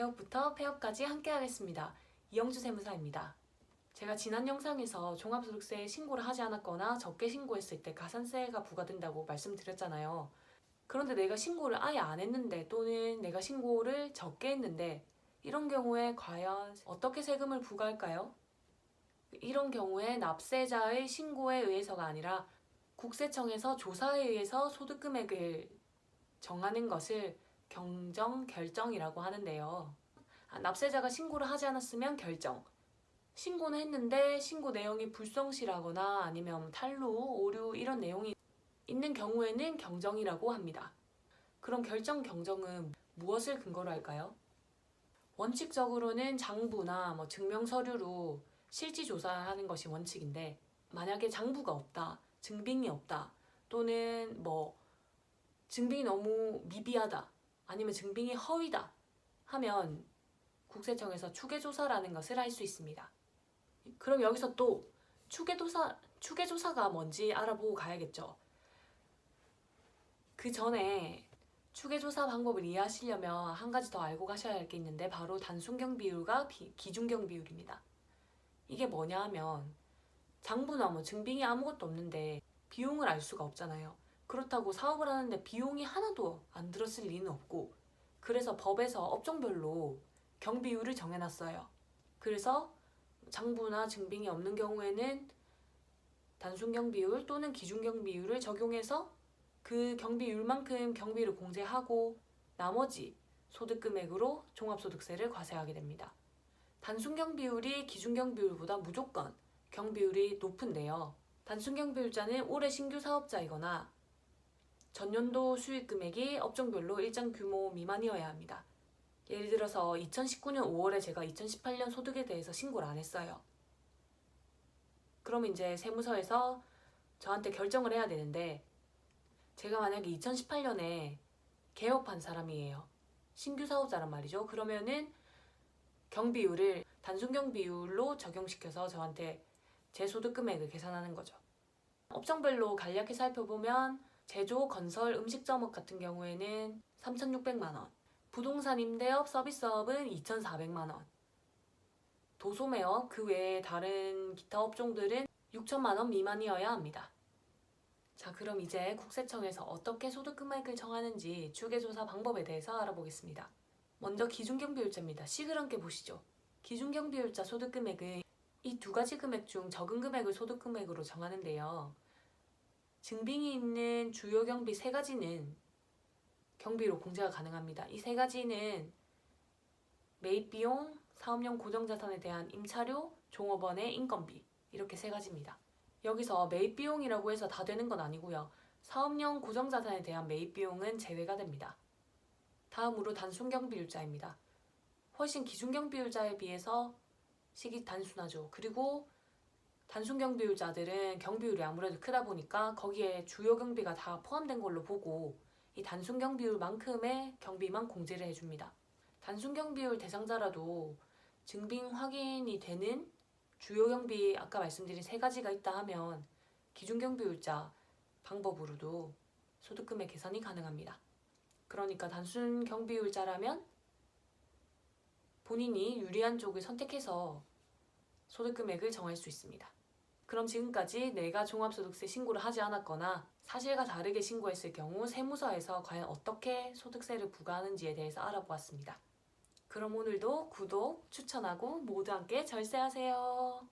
개업부터 폐업까지 함께 하겠습니다. 이영주 세무사입니다. 제가 지난 영상에서 종합소득세 신고를 하지 않았거나 적게 신고했을 때 가산세가 부과된다고 말씀드렸잖아요. 그런데 내가 신고를 아예 안 했는데 또는 내가 신고를 적게 했는데 이런 경우에 과연 어떻게 세금을 부과할까요? 이런 경우에 납세자의 신고에 의해서가 아니라 국세청에서 조사에 의해서 소득금액을 정하는 것을 경정, 결정이라고 하는데요. 납세자가 신고를 하지 않았으면 결정. 신고는 했는데 신고 내용이 불성실하거나 아니면 탈루, 오류 이런 내용이 있는 경우에는 경정이라고 합니다. 그럼 결정, 경정은 무엇을 근거로 할까요? 원칙적으로는 장부나 증명서류로 실지 조사하는 것이 원칙인데 만약에 장부가 없다, 증빙이 없다, 또는 증빙이 너무 미비하다, 아니면 증빙이 허위다 하면 국세청에서 추계조사라는 것을 할 수 있습니다. 그럼 여기서 또 추계조사가 뭔지 알아보고 가야겠죠. 그 전에 추계조사 방법을 이해하시려면 한 가지 더 알고 가셔야 할 게 있는데 바로 단순경 비율과 기준경 비율입니다. 이게 뭐냐 하면 장부나 증빙이 아무것도 없는데 비용을 알 수가 없잖아요. 그렇다고 사업을 하는데 비용이 하나도 안 들었을 리는 없고, 그래서 법에서 업종별로 경비율을 정해놨어요. 그래서 장부나 증빙이 없는 경우에는 단순경비율 또는 기준경비율을 적용해서 그 경비율만큼 경비를 공제하고 나머지 소득금액으로 종합소득세를 과세하게 됩니다. 단순경비율이 기준경비율보다 무조건 경비율이 높은데요. 단순경비율자는 올해 신규 사업자이거나 전년도 수익금액이 업종별로 일정 규모 미만이어야 합니다. 예를 들어서 2019년 5월에 제가 2018년 소득에 대해서 신고를 안 했어요. 그럼 이제 세무서에서 저한테 결정을 해야 되는데 제가 만약에 2018년에 개업한 사람이에요. 신규 사업자란 말이죠. 그러면은 경비율을 단순경비율로 적용시켜서 저한테 제 소득금액을 계산하는 거죠. 업종별로 간략히 살펴보면 제조, 건설, 음식점업 같은 경우에는 3,600만 원, 부동산 임대업, 서비스업은 2,400만 원, 도소매업 그 외에 다른 기타 업종들은 6천만 원 미만이어야 합니다. 자, 그럼 이제 국세청에서 어떻게 소득금액을 정하는지 추계조사 방법에 대해서 알아보겠습니다. 먼저 기준경비율자입니다. 식을 함께 보시죠. 기준경비율자 소득금액은 이 두 가지 금액 중 적은 금액을 소득금액으로 정하는데요. 증빙이 있는 주요 경비 세 가지는 경비로 공제가 가능합니다. 이 세 가지는 매입비용, 사업용 고정자산에 대한 임차료, 종업원의 인건비 이렇게 세 가지입니다. 여기서 매입비용이라고 해서 다 되는 건 아니고요. 사업용 고정자산에 대한 매입비용은 제외가 됩니다. 다음으로 단순경비율자입니다. 훨씬 기준경비율자에 비해서 식이 단순하죠. 그리고 단순경비율자들은 경비율이 아무래도 크다 보니까 거기에 주요 경비가 다 포함된 걸로 보고 이 단순경비율만큼의 경비만 공제를 해줍니다. 단순경비율 대상자라도 증빙 확인이 되는 주요 경비 아까 말씀드린 세 가지가 있다 하면 기준경비율자 방법으로도 소득금액 계산이 가능합니다. 그러니까 단순경비율자라면 본인이 유리한 쪽을 선택해서 소득금액을 정할 수 있습니다. 그럼 지금까지 내가 종합소득세 신고를 하지 않았거나 사실과 다르게 신고했을 경우 세무서에서 과연 어떻게 소득세를 부과하는지에 대해서 알아보았습니다. 그럼 오늘도 구독, 추천하고 모두 함께 절세하세요.